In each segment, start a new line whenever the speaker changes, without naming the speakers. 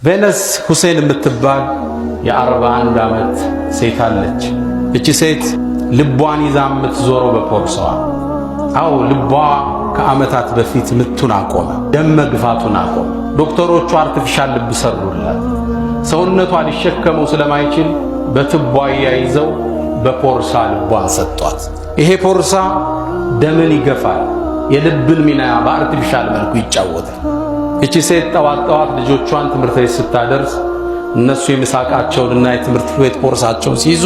ቬነስ ሁሴን የምትባል የ41 ዓመት ሴት አለች። እቺ ሴት ልቧን ይዛ የምትዞረው በፖርሳዋ። አው ልቧ ከዓመታት በፊት ምቱን አቆመ፣ ደም መግፋቱን አቆመ። ዶክተሮቹ አርቲፊሻል ልብ ሰሩላት። ሰውነቷ ሊሸከመው ስለማይችል በትቧ ያይዘው በፖርሳ ልቧን ሰጧት። ይሄ ፖርሳ ደምን ይገፋል፣ የልብን ሚና በአርቲፊሻል መልኩ ይጫወታል። እቺ ሴት ጠዋት ጠዋት ልጆቿን ትምህርት ቤት ስታደርስ እነሱ የምሳቃቸውንና የትምህርት ቤት ፖርሳቸውን ሲይዙ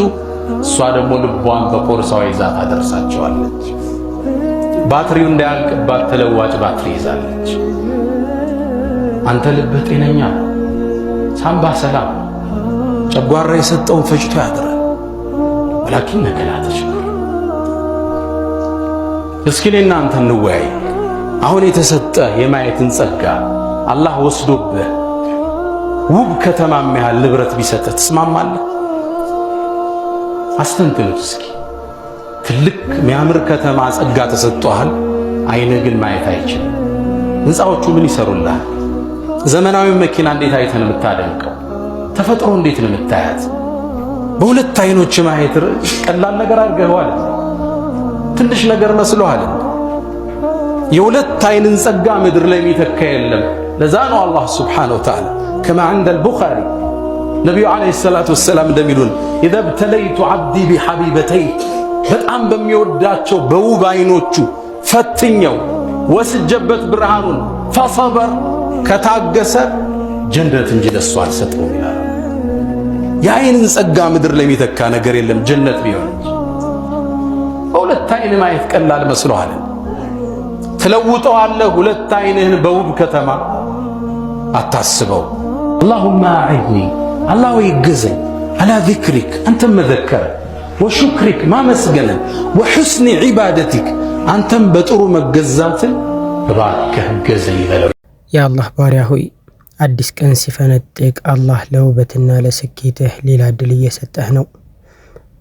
እሷ ደግሞ ልቧን በፖርሳዋ ይዛ ታደርሳቸዋለች። ባትሪው እንዳያልቅባት ተለዋጭ ባትሪ ይዛለች። አንተ ልብህ ጤነኛ፣ ሳምባ ሰላም፣ ጨጓራ የሰጠውን ፈጭቶ ያድራል። ወላኪን ነገላተች እስኪ እናንተ እንወያይ። አሁን የተሰጠ የማየትን ጸጋ አላህ ወስዶብህ ውብ ከተማ የሚያህል ንብረት ቢሰጥህ ትስማማለህ? አስተንትኑት እስኪ። ትልቅ የሚያምር ከተማ ጸጋ ተሰጥቷል፣ አይንህ ግን ማየት አይችልም። ሕንፃዎቹ ምን ይሰሩልሃል? ዘመናዊ መኪና እንዴት አይተን የምታደንቀው? ተፈጥሮ እንዴት ነው የምታያት? በሁለት አይኖች ማየት ቀላል ነገር አድርገዋል። ትንሽ ነገር መስሎሃል። የሁለት አይንን ጸጋ ምድር ላይ የሚተካ የለም። ለዛ ነው አላህ ሱብሓነሁ ወተዓላ ከማ عند البخاري ነብዩ አለይሂ ሰላቱ ወሰላም እንደሚሉን اذا ابتليت عبدي بحبيبتي በጣም በሚወዳቸው በውብ አይኖቹ ፈትኛው ወስጀበት ብርሃኑን فصبر ከታገሰ ጀነት እንጂ ለሱ አልሰጠውም ይላል። የአይንን ጸጋ ምድር ላይ የሚተካ ነገር የለም ጀነት ቢሆን። በሁለት አይን ማየት ቀላል መስሎሃል? ትለውጠዋለህ ሁለት አይንህን በውብ ከተማ። አታስበው። اللهم أعذني الله يجزي على ذكرك أنت مذكر وشكرك ما مسجنا وحسن عبادتك أنت بترو مجزات باكه جزي
يا الله باريا هوي አዲስ ቀን ሲፈነጥቅ አላህ ለውበትና ለስኬትህ ሌላ ድል እየሰጠህ ነው።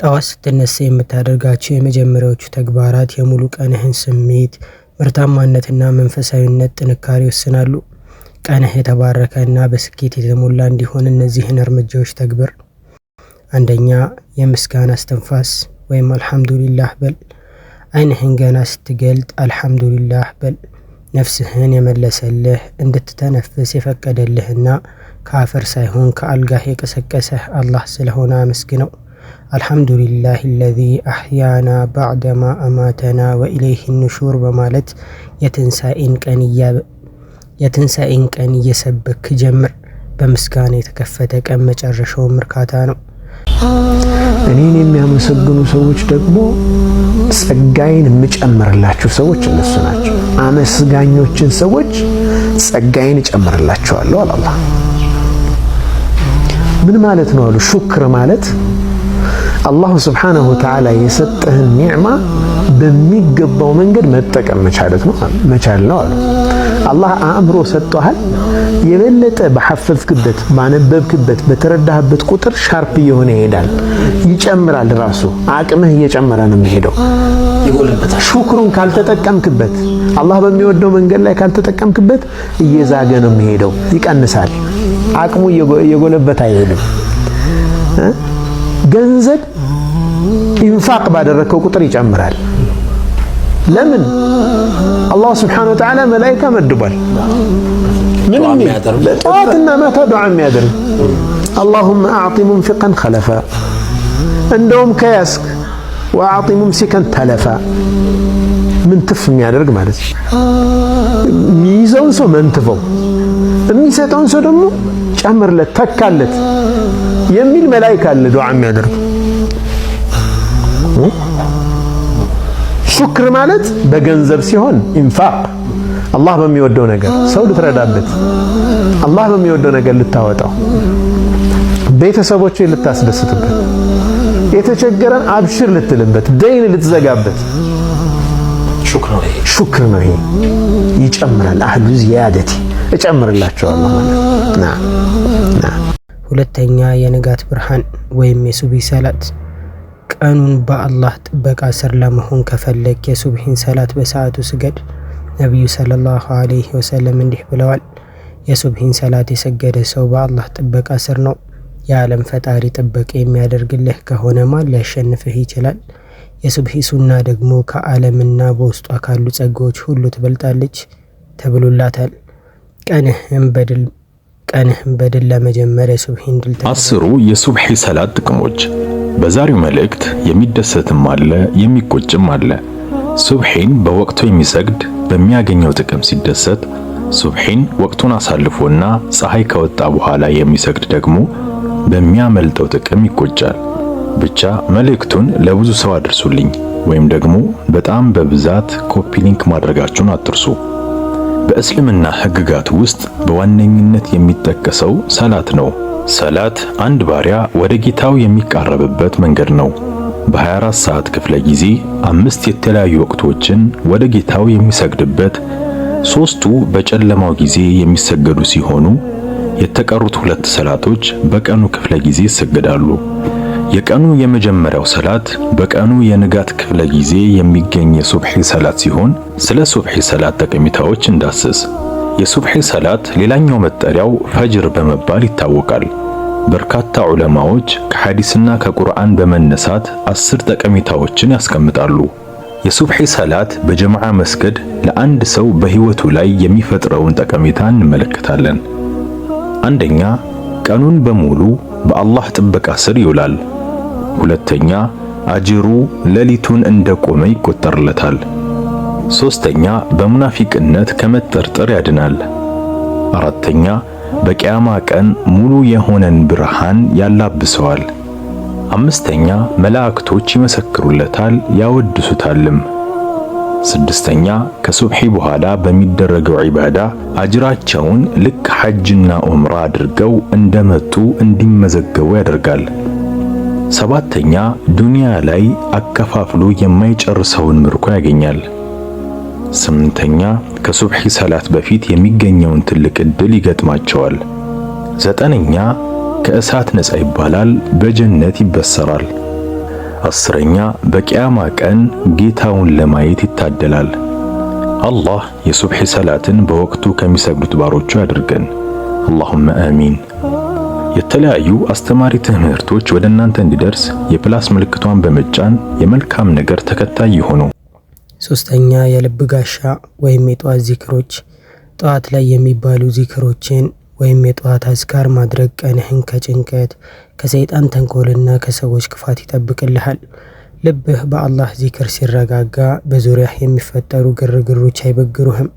ጠዋት ስትነሳ የምታደርጋቸው የመጀመሪያዎቹ ተግባራት የሙሉ ቀንህን ስሜት፣ ምርታማነትና መንፈሳዊነት ጥንካሬ ይወስናሉ። ቀንህ የተባረከና በስኬት የተሞላ እንዲሆን እነዚህን እርምጃዎች ተግብር። አንደኛ፣ የምስጋና እስትንፋስ ወይም አልሐምዱሊላህ በል። አይንህን ገና ስትገልጥ አልሐምዱሊላህ በል። ነፍስህን የመለሰልህ እንድትተነፍስ የፈቀደልህና ከአፈር ሳይሆን ከአልጋህ የቀሰቀሰህ አላህ ስለሆነ አመስግነው። አልሐምዱሊላህ አለዚ አሕያና ባዕደማ አማተና ወኢለይሂ ኑሹር በማለት የትንሣኤን ቀን እየሰበክ ጀምር። በምስጋና የተከፈተ ቀን መጨረሻውም እርካታ ነው።
እኔን የሚያመሰግኑ ሰዎች ደግሞ ጸጋዬን የምጨምርላችሁ ሰዎች እነሱ ናቸው። አመስጋኞችን ሰዎች ጸጋዬን እጨምርላቸዋለሁ አለ አላህ። ምን ማለት ነው አሉ? ሹክር ማለት አላሁ ስብሓነሁ ወተዓላ የሰጠህን ኒዕማ በሚገባው መንገድ መጠቀም መቻል ነው አሉ። አላህ አእምሮ ሰጥቷል። የበለጠ በሐፈዝክበት፣ ባነበብክበት፣ በተረዳህበት ቁጥር ሻርፕ እየሆነ ይሄዳል፣ ይጨምራል። ራሱ አቅምህ እየጨመረ ነው የሚሄደው። ሹክሩን ካልተጠቀምክበት፣ አላህ በሚወደው መንገድ ላይ ካልተጠቀምክበት እየዛገ ነው የሚሄደው፣ ይቀንሳል። አቅሙ እየጎለበተ አይሄድም። ገንዘብ ኢንፋቅ ባደረከው ቁጥር ይጨምራል። ለምን? አላህ ስብሓነሁ ወተዓላ መላኢካ መድቧል። ምንም ጠዋትና ማታ ዱዓ የሚያደርግ አላሁመ አዕጢ ሙንፊቀን ኸለፋ፣ እንደውም ከያስክ ወአዕጢ ሙምሲከን ተለፋ፣ ምንትፍ የሚያደርግ ማለት ነው። የሚይዘውን ሰው መንትፈው፣ የሚሰጠውን ሰው ደግሞ ጨምርለት፣ ተካለት የሚል መላኢካ አለ ዱዓ የሚያደርግ። ሹክር ማለት በገንዘብ ሲሆን ኢንፋቅ፣ አላህ በሚወደው ነገር ሰው ልትረዳበት፣ አላህ በሚወደው ነገር ልታወጣው፣ ቤተሰቦችን ልታስደስትበት፣ የተቸገረን አብሽር ልትልበት፣ ደይን ልትዘጋበት ሹክር ነው። ይሄ ይጨምራል። አህሉ ዚያደቲ እጨምርላቸዋለሁ ማለት ነው።
ሁለተኛ፣ የንጋት ብርሃን ወይም የሱብሂ ሰላት። ቀኑን በአላህ ጥበቃ ስር ለመሆን ከፈለግ የሱብሂን ሰላት በሰዓቱ ስገድ። ነቢዩ ሰለላሁ ዐለይሂ ወሰለም እንዲህ ብለዋል፣ የሱብሂን ሰላት የሰገደ ሰው በአላህ ጥበቃ ስር ነው። የዓለም ፈጣሪ ጥበቃ የሚያደርግልህ ከሆነ ማን ሊያሸንፍህ ይችላል? የሱብሂ ሱና ደግሞ ከዓለምና በውስጧ ካሉ ጸጋዎች ሁሉ ትበልጣለች ተብሎላታል። ቀንህም በድል ለመጀመር የሱብሂን ድል
አስሩ የሱብሂ ሰላት ጥቅሞች። በዛሬው መልእክት የሚደሰትም አለ የሚቆጭም አለ። ሱብሂን በወቅቱ የሚሰግድ በሚያገኘው ጥቅም ሲደሰት፣ ሱብሂን ወቅቱን አሳልፎና ፀሐይ ከወጣ በኋላ የሚሰግድ ደግሞ በሚያመልጠው ጥቅም ይቆጫል። ብቻ መልእክቱን ለብዙ ሰው አድርሱልኝ፣ ወይም ደግሞ በጣም በብዛት ኮፒ ሊንክ ማድረጋችሁን አትርሱ። በእስልምና ሕግጋት ውስጥ በዋነኝነት የሚጠቀሰው ሰላት ነው። ሰላት አንድ ባሪያ ወደ ጌታው የሚቃረብበት መንገድ ነው። በ24 ሰዓት ክፍለ ጊዜ 5 የተለያዩ ወቅቶችን ወደ ጌታው የሚሰግድበት፣ 3ቱ በጨለማው ጊዜ የሚሰገዱ ሲሆኑ የተቀሩት 2 ሰላቶች በቀኑ ክፍለ ጊዜ ይሰገዳሉ። የቀኑ የመጀመሪያው ሰላት በቀኑ የንጋት ክፍለ ጊዜ የሚገኝ የሱብሂ ሰላት ሲሆን ስለ ሱብሂ ሰላት ጠቀሜታዎች እንዳስስ። የሱብሂ ሰላት ሌላኛው መጠሪያው ፈጅር በመባል ይታወቃል። በርካታ ዑለማዎች ከሐዲስና ከቁርአን በመነሳት 10 ጠቀሜታዎችን ያስቀምጣሉ። የሱብሂ ሰላት በጀማዓ መስገድ ለአንድ ሰው በህይወቱ ላይ የሚፈጥረውን ጠቀሜታ እንመለከታለን። አንደኛ፣ ቀኑን በሙሉ በአላህ ጥበቃ ስር ይውላል። ሁለተኛ፣ አጅሩ ሌሊቱን እንደቆመ ይቆጠርለታል። ሶስተኛ፣ በሙናፊቅነት ከመጠርጠር ያድናል። አራተኛ፣ በቂያማ ቀን ሙሉ የሆነን ብርሃን ያላብሰዋል። አምስተኛ፣ መላእክቶች ይመሰክሩለታል ያወድሱታልም። ስድስተኛ፣ ከሱብሂ በኋላ በሚደረገው ዒባዳ አጅራቸውን ልክ ሐጅና ዑምራ አድርገው እንደመጡ እንዲመዘገቡ ያደርጋል። ሰባተኛ፣ ዱንያ ላይ አከፋፍሎ የማይጨርሰውን ምርኮ ያገኛል። ስምንተኛ፣ ከሱብሂ ሰላት በፊት የሚገኘውን ትልቅ ዕድል ይገጥማቸዋል። ዘጠነኛ፣ ከእሳት ነፃ ይባላል፣ በጀነት ይበሰራል። አስረኛ፣ በቂያማ ቀን ጌታውን ለማየት ይታደላል። አላህ የሱብሂ ሰላትን በወቅቱ ከሚሰግዱት ባሮቹ ያድርገን። አላሁመ አሚን። የተለያዩ አስተማሪ ትምህርቶች ወደ እናንተ እንዲደርስ የፕላስ ምልክቷን በመጫን የመልካም ነገር ተከታይ ይሁኑ።
ሶስተኛ፣ የልብ ጋሻ ወይም የጧት ዚክሮች። ጧት ላይ የሚባሉ ዚክሮችን ወይም የጧት አዝካር ማድረግ ቀንህን ከጭንቀት ከሰይጣን ተንኮልና ከሰዎች ክፋት ይጠብቅልሃል። ልብህ በአላህ ዚክር ሲረጋጋ በዙሪያህ የሚፈጠሩ ግርግሮች አይበግሩህም።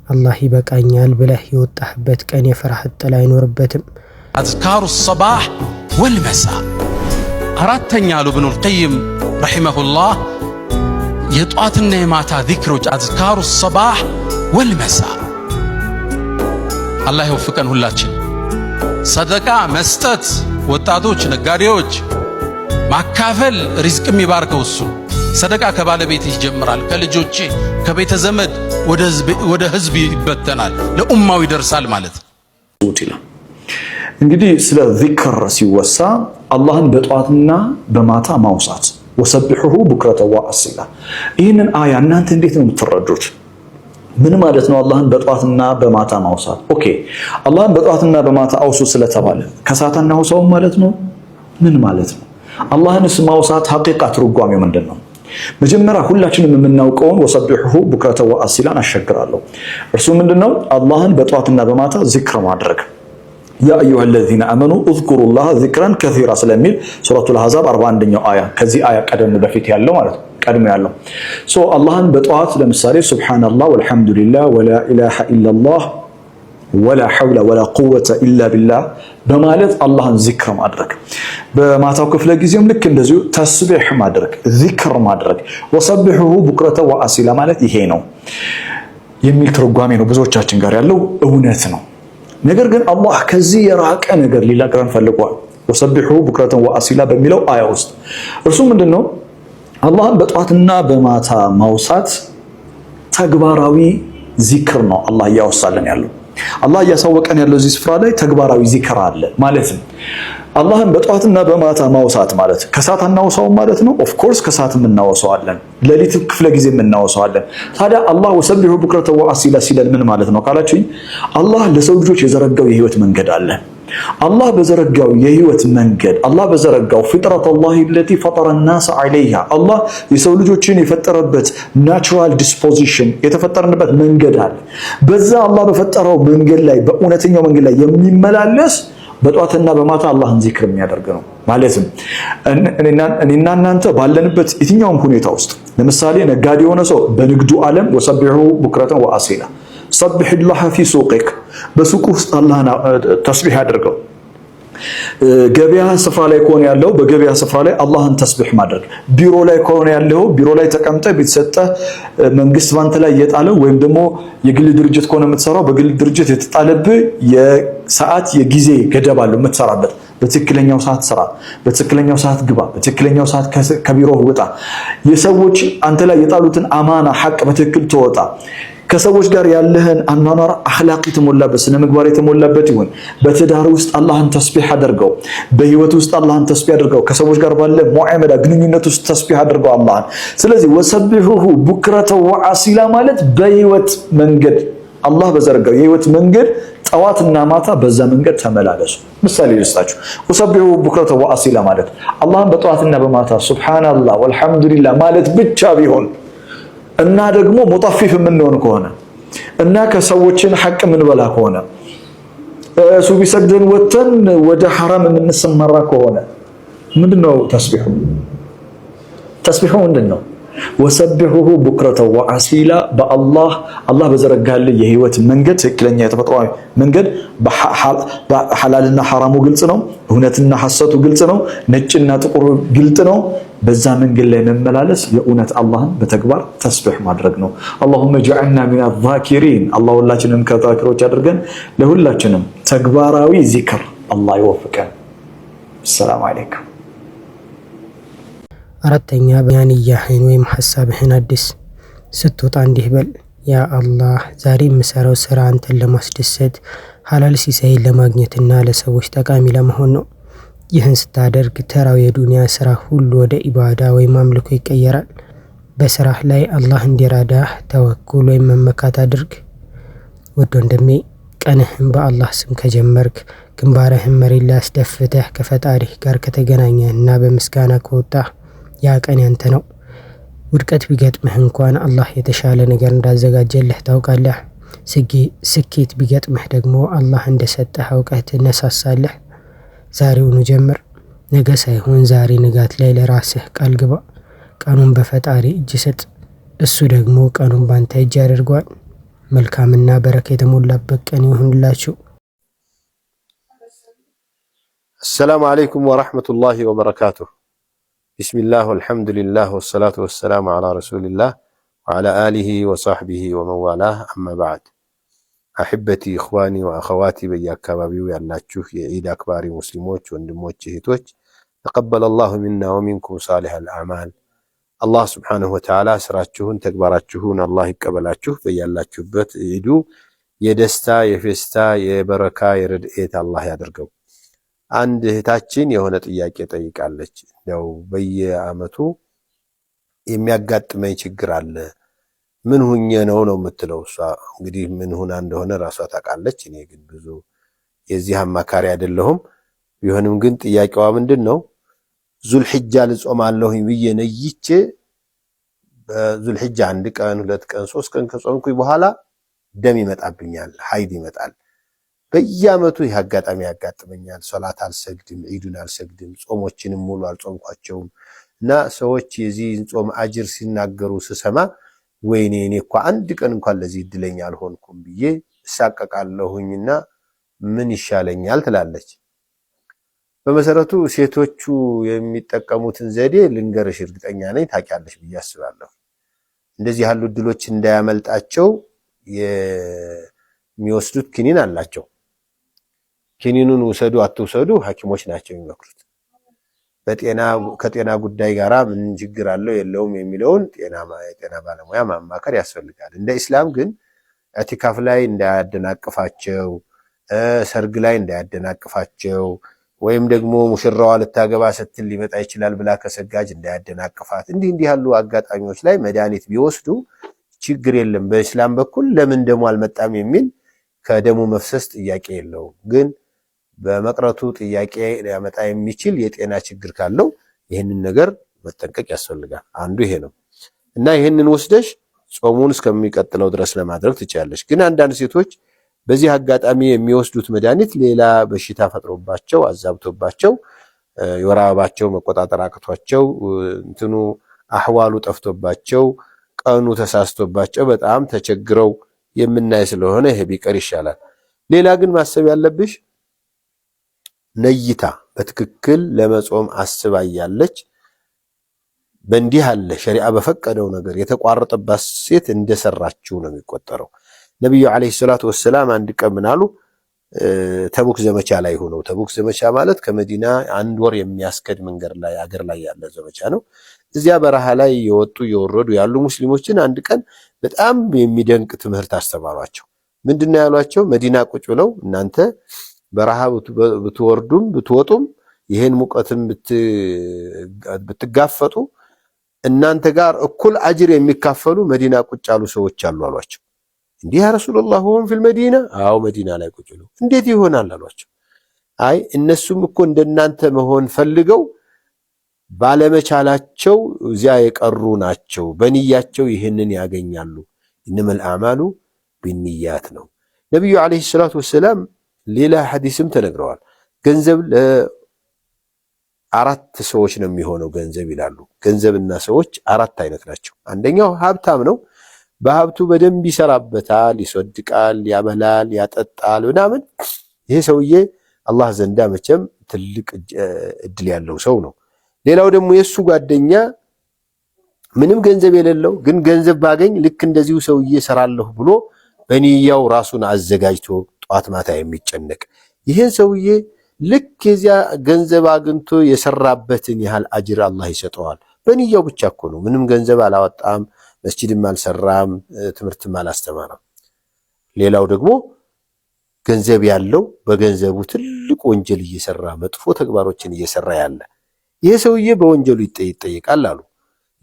አላህ ይበቃኛል ብለህ የወጣህበት ቀን የፍርሃት ጥላ አይኖርበትም።
አዝካሩ ሰባህ ወልመሳ። አራተኛ አሉ ኢብኑል ቀይም ረሒመሁላህ የጧትና የማታ ዚክሮች አዝካሩ ሰባህ ወልመሳ። አላህ ይወፍቀን ሁላችን። ሰደቃ መስጠት፣ ወጣቶች፣ ነጋዴዎች ማካፈል፣ ሪዝቅም ይባርከው እሱ። ሰደቃ ከባለቤት ይጀምራል፣ ከልጆቼ ከቤተ ዘመድ ወደ ህዝብ ይበተናል፣ ለኡማው ይደርሳል ማለት ነው።
እንግዲህ ስለ ዚክር ሲወሳ አላህን በጧትና በማታ ማውሳት ወሰብሑሁ ቡክረተ ወአሲላ። ይህንን አያ እናንተ እንዴት ነው የምትረዱት? ምን ማለት ነው አላህን በጧትና በማታ ማውሳት? ኦኬ አላህን በጧትና በማታ አውሱ ስለተባለ ከሳታና አውሳው ማለት ነው? ምን ማለት ነው? አላህንስ ማውሳት ሐቂቃ ትርጓሜው ምንድነው? መጀመሪያ ሁላችንም የምናውቀውን ወሰብሑሁ ቡክረተ ወአሲላን አሸግራለሁ። እርሱ ምንድነው? አላህን በጧትና በማታ ዚክር ማድረግ። ያ አዩሃ الذين آمنوا اذكروا الله ذكرا كثيرا ስለሚል ሱረቱል አሕዛብ 41ኛው አያ ከዚህ አያ ቀደም በፊት ያለው ማለት ነው። ቀድሞ ያለው አላህን በጧት ለምሳሌ ሱብሃንአላህ ወልሐምዱሊላህ ወላ ኢላሃ ኢላላህ ወላ ሐውለ ወላ ቁወተ ኢላ ቢላህ በማለት አላህን ዚክር ማድረግ። በማታው ክፍለ ጊዜም ልክ እንደዚሁ ተስቢህ ማድረግ፣ ዚክር ማድረግ። ወሰብሑሁ ቡክረተ ወአሲላ ማለት ይሄ ነው የሚል ትርጓሜ ነው ብዙዎቻችን ጋር ያለው እውነት ነው። ነገር ግን አላህ ከዚህ የራቀ ነገር ሊነግረን ፈልጓል። ወሰብሑሁ ቡክረተ ወአሲላ በሚለው አያ ውስጥ እርሱ ምንድነው? አላህን በጧትና በማታ ማውሳት ተግባራዊ ዚክር ነው። አላህ እያወሳለን ያለው አላህ እያሳወቀን ያለው እዚህ ስፍራ ላይ ተግባራዊ ዚክር አለ። ማለትም አላህን በጧትና በማታ ማውሳት ማለት ከሰዓት አናውሳውም ማለት ነው። ኦፍ ኮርስ ከሰዓት እናወሳዋለን፣ ሌሊት ክፍለ ጊዜ እናወሳዋለን። ታዲያ አላህ ወሰቢሑ ቡክረተ ወአሲላ ሲለን ምን ማለት ነው ካላችሁኝ፣ አላህ ለሰው ልጆች የዘረጋው የህይወት መንገድ አለ። አላህ በዘረጋው የህይወት መንገድ አላህ በዘረጋው ፍጥረተላሂ አለቲ ፈጠረ الناس عليها አላህ የሰው ልጆችን የፈጠረበት ናቹራል ዲስፖዚሽን የተፈጠረበት መንገድ አለ። በዛ አላህ በፈጠረው መንገድ ላይ በእውነተኛው መንገድ ላይ የሚመላለስ በጧትና በማታ አላህን ዚክር የሚያደርግ ነው። ማለትም እኔና እናንተ ባለንበት የትኛውም ሁኔታ ውስጥ ለምሳሌ ነጋዴ የሆነ ሰው በንግዱ ዓለም ወሰቢሑ ቡክረተን ወአሲላ ሰብሕላህ ፊ ሱቅክ በሱቅ ውስጥ አላህን ተስቢህ አድርገው። ገበያ ስፍራ ላይ ከሆነ ያለው በገበያ ስፍራ ላይ አላህን ተስቢህ ማድረግ፣ ቢሮ ላይ ከሆነ ያለው ቢሮ ላይ ተቀምጠ ቢተሰጠ መንግስት ባንተ ላይ የጣለው ወይም ደግሞ የግል ድርጅት ከሆነ የምትሰራው በግል ድርጅት የተጣለብህ የሰዓት የጊዜ ገደብ አለው የምትሰራበት። በትክክለኛው ሰዓት ስራ፣ በትክክለኛው ሰዓት ግባ፣ በትክክለኛው ሰዓት ከቢሮ ወጣ። የሰዎች አንተ ላይ የጣሉትን አማና ሐቅ በትክክል ተወጣ። ከሰዎች ጋር ያለህን አኗኗር አኽላቅ የተሞላበት ስነ ምግባር የተሞላበት ይሁን። በትዳር ውስጥ አላህን ተስቢህ አድርገው፣ በህይወት ውስጥ አላህን ተስቢህ አድርገው፣ ከሰዎች ጋር ባለ ሙዓመላ ግንኙነት ውስጥ ተስቢህ አድርገው አላህን። ስለዚህ ወሰቢሑሁ ቡክረተ ወአሲላ ማለት በህይወት መንገድ አላህ በዘረጋው የህይወት መንገድ ጠዋትና ማታ በዛ መንገድ ተመላለሱ። ምሳሌ ልስጣችሁ። ወሰቢሑ ቡክረተ ወአሲላ ማለት አላህን በጠዋትና በማታ ሱብሃንአላህ ወልሐምዱሊላህ ማለት ብቻ ቢሆን እና ደግሞ ሙጠፊፍ የምንሆን ከሆነ እና ከሰዎችን ሐቅ የምንበላ ከሆነ ሱቢ ሰግደን ወተን ወደ ሐራም የምንሰማራ ከሆነ ምንድነው ተስቢሑ? ተስቢሑ ምንድነው? ወሰቢሑሁ ቡክረተ ወአሲላ በአላህ በዘረጋልህ የህይወት መንገድ ትክክለኛ የተፈጥሯዊ መንገድ በሐላልና ሐራሙ ግልጽ ነው፣ እውነትና ሐሰቱ ግልጽ ነው፣ ነጭና ጥቁሩ ግልጽ ነው። በዛ መንገድ ላይ መመላለስ የእውነት አላህን በተግባር ተስቢህ ማድረግ ነው። اللهم اجعلنا من الذاكرين አላህ ሁላችንም ከዛኪሮች አድርገን ለሁላችንም ተግባራዊ ዚክር አላህ ይወፍቀን። ሰላም አለይኩም።
አራተኛ በያንያህን ወይም ሐሳብህን አዲስ ስትወጣ እንዲህ በል፣ ያ አላህ ዛሬ የምሰራው ስራ አንተን ለማስደሰት ሐላል ሲሳይን ለማግኘትና ለሰዎች ጠቃሚ ለመሆን ነው። ይህን ስታደርግ ተራው የዱንያ ስራ ሁሉ ወደ ኢባዳ ወይም አምልኮ ይቀየራል። በስራህ ላይ አላህ እንዲረዳህ ተወኩል ወይም መመካት አድርግ። ውድ ወንድሜ፣ ቀንህን በአላህ ስም ከጀመርክ፣ ግንባርህን መሬት ላይ አስደፍተህ ከፈጣሪህ ጋር ከተገናኘህና በምስጋና ከወጣህ ያ ቀን ያንተ ነው። ውድቀት ቢገጥምህ እንኳን አላህ የተሻለ ነገር እንዳዘጋጀልህ ታውቃለህ። ስኬት ቢገጥምህ ደግሞ አላህ እንደሰጠህ አውቀህ ትነሳሳለህ። ዛሬውኑ ጀምር። ነገ ሳይሆን ዛሬ ንጋት ላይ ለራስህ ቃል ግባ። ቀኑን በፈጣሪ እጅ ስጥ፣ እሱ ደግሞ ቀኑን ባንተ እጅ ያደርገዋል። መልካምና በረካ የተሞላበት ቀን ይሁንላችሁ።
السلام عليكم ورحمة الله وبركاته. بسم الله والحمد لله والصلاة والسلام على رسول الله وعلى آله وصحبه ومن والاه. أما بعد، أحبتي إخواني وأخواتي በየአካባቢው ያላችሁ የዒድ አክባሪ ሙስሊሞች ወንድሞች እህቶች፣ ተቀበለ الله منا ومنكم صالح الأعمال። አላህ ሱብሓነሁ ወተዓላ ስራችሁን ተግባራችሁን አላህ ይቀበላችሁ። በያላችሁበት ዒዱ የደስታ የፌስታ የበረካ የረድኤት አላህ ያደርገው። አንድ እህታችን የሆነ ጥያቄ ጠይቃለች። ነው በየአመቱ የሚያጋጥመኝ ችግር አለ፣ ምን ሁኜ ነው የምትለው። እሷ እንግዲህ ምን ሆና እንደሆነ ራሷ ታውቃለች። እኔ ግን ብዙ የዚህ አማካሪ አይደለሁም። ቢሆንም ግን ጥያቄዋ ምንድነው፣ ዙልሂጃ ልጾማለሁኝ ብዬ ነይቼ በዙልሂጃ 1 ቀን 2 ቀን 3 ቀን ከጾምኩኝ በኋላ ደም ይመጣብኛል፣ ሀይድ ይመጣል። በየአመቱ ይህ አጋጣሚ ያጋጥመኛል። ሶላት አልሰግድም፣ ዒዱን አልሰግድም፣ ጾሞችንም ሙሉ አልጾምኳቸውም እና ሰዎች የዚህን ጾም አጅር ሲናገሩ ስሰማ ወይኔ እኔ እኮ 1 ቀን እንኳን ለዚህ እድለኛ አልሆንኩም ብዬ እሳቀቃለሁኝና ምን ይሻለኛል ትላለች። በመሰረቱ ሴቶቹ የሚጠቀሙትን ዘዴ ልንገርሽ፣ እርግጠኛ ነኝ ታውቂያለሽ ብዬ አስባለሁ። እንደዚህ ያሉ እድሎች እንዳያመልጣቸው የሚወስዱት ኪኒን አላቸው። ኪኒኑን ውሰዱ አትውሰዱ ሐኪሞች ናቸው የሚመክሩት። ከጤና ጉዳይ ጋራ ምን ችግር አለው የለውም የሚለውን የጤና ባለሙያ ማማከር ያስፈልጋል። እንደ ኢስላም ግን ኢዕቲካፍ ላይ እንዳያደናቅፋቸው፣ ሰርግ ላይ እንዳያደናቅፋቸው፣ ወይም ደግሞ ሙሽራዋ ልታገባ ስትል ሊመጣ ይችላል ብላ ከሰጋጅ እንዳያደናቅፋት እንዲህ ያሉ አጋጣሚዎች ላይ መድኃኒት ቢወስዱ ችግር የለም። በእስላም በኩል ለምን ደሙ አልመጣም የሚል ከደሙ መፍሰስ ጥያቄ የለውም። ግን በመቅረቱ ጥያቄ ሊያመጣ የሚችል የጤና ችግር ካለው ይህንን ነገር መጠንቀቅ ያስፈልጋል። አንዱ ይሄ ነው እና ይህንን ወስደሽ ጾሙን እስከሚቀጥለው ድረስ ለማድረግ ትችላለሽ። ግን አንዳንድ ሴቶች በዚህ አጋጣሚ የሚወስዱት መድኃኒት ሌላ በሽታ ፈጥሮባቸው አዛብቶባቸው የወር አበባቸው መቆጣጠር አቅቷቸው እንትኑ አህዋሉ ጠፍቶባቸው ቀኑ ተሳስቶባቸው በጣም ተቸግረው የምናይ ስለሆነ ይሄ ቢቀር ይሻላል። ሌላ ግን ማሰብ ያለብሽ ነይታ በትክክል ለመጾም አስባ ያለች በእንዲህ አለ ሸሪዓ በፈቀደው ነገር የተቋረጠባት ሴት እንደሰራችው ነው የሚቆጠረው። ነብዩ አለይሂ ሰላቱ ወሰለም አንድ ቀን ምን አሉ? ተቡክ ዘመቻ ላይ ሆነው፣ ተቡክ ዘመቻ ማለት ከመዲና አንድ ወር የሚያስከድ መንገድ ላይ አገር ላይ ያለ ዘመቻ ነው። እዚያ በረሃ ላይ የወጡ የወረዱ ያሉ ሙስሊሞችን አንድ ቀን በጣም የሚደንቅ ትምህርት አስተማሯቸው። ምንድነው ያሏቸው? መዲና ቁጭ ብለው እናንተ በረሃ ብትወርዱም ብትወጡም ይሄን ሙቀትን ብትጋፈጡ እናንተ ጋር እኩል አጅር የሚካፈሉ መዲና ቁጭ ያሉ ሰዎች አሉ አሏቸው። እንዲህ ያ ረሱላህ ወን ፊል መዲና? አዎ መዲና ላይ ቁጭ ብለው። እንዴት ይሆናል አሏቸው። አይ እነሱም እኮ እንደናንተ መሆን ፈልገው ባለመቻላቸው እዚያ የቀሩ ናቸው። በንያቸው ይህንን ያገኛሉ። ኢነመል አዕማሉ ቢንያት ነው። ነብዩ አለይሂ ሰላቱ ወሰለም ሌላ ሐዲስም ተነግረዋል። ገንዘብ ለአራት ሰዎች ነው የሚሆነው ገንዘብ ይላሉ። ገንዘብና ሰዎች አራት አይነት ናቸው። አንደኛው ሀብታም ነው። በሀብቱ በደንብ ይሰራበታል፣ ይሰድቃል፣ ያበላል፣ ያጠጣል ምናምን። ይሄ ሰውዬ አላህ ዘንዳ መቼም ትልቅ እድል ያለው ሰው ነው። ሌላው ደግሞ የሱ ጓደኛ ምንም ገንዘብ የሌለው ግን ገንዘብ ባገኝ ልክ እንደዚሁ ሰውዬ ሰራለሁ ብሎ በንያው ራሱን አዘጋጅቶ ጧት ማታ የሚጨነቅ ይሄን ሰውዬ ልክ የዚያ ገንዘብ አግኝቶ የሰራበትን ያህል አጅር አላህ ይሰጠዋል። በንያው ብቻ እኮ ነው። ምንም ገንዘብ አላወጣም፣ መስጂድም አልሰራም፣ ትምህርትም አላስተማረም። ሌላው ደግሞ ገንዘብ ያለው በገንዘቡ ትልቅ ወንጀል እየሰራ መጥፎ ተግባሮችን እየሰራ ያለ ይሄ ሰውዬ በወንጀሉ ይጠይቃል አሉ።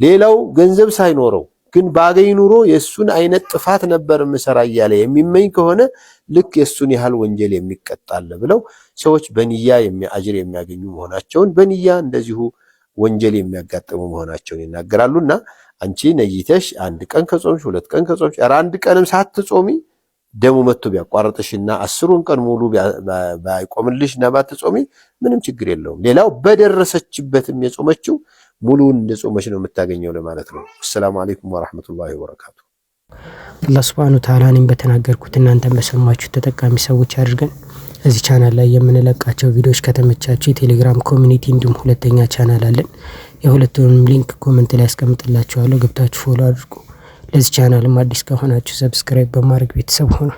ሌላው ገንዘብ ሳይኖረው ግን ባገኝ ኑሮ የሱን አይነት ጥፋት ነበር መሰራ እያለ የሚመኝ ከሆነ ልክ የሱን ያህል ወንጀል የሚቀጣል ብለው ሰዎች በንያ አጅር የሚያገኙ መሆናቸውን በንያ እንደዚሁ ወንጀል የሚያጋጥሙ መሆናቸውን ይናገራሉና አንቺ ነይተሽ አንድ ቀን ከጾምሽ ሁለት ቀን ከጾምሽ አንድ ቀንም ሳትጾሚ ደሙ መጥቶ ቢያቋርጥሽና 10ን ቀን ሙሉ ባይቆምልሽና ባትጾሚ ምንም ችግር የለውም። ሌላው በደረሰችበትም የጾመችው ሙሉን እንደጾመች ነው የምታገኘው ለማለት ነው። ሰላም አለይኩም ወራህመቱላሂ ወበረካቱ።
አላህ Subhanahu Wa Ta'ala እኔም በተናገርኩት እናንተም በሰማችሁ ተጠቃሚ ሰዎች አድርገን። እዚህ ቻናል ላይ የምንለቃቸው ቪዲዮዎች ከተመቻችሁ የቴሌግራም ኮሚኒቲ እንዲሁም ሁለተኛ ቻናል አለን። የሁለቱንም ሊንክ ኮሜንት ላይ አስቀምጥላችኋለሁ። ገብታችሁ ፎሎ አድርጉ። ለዚህ ቻናልም አዲስ ከሆናችሁ ሰብስክራይብ በማድረግ ቤተሰብ ሆኑ።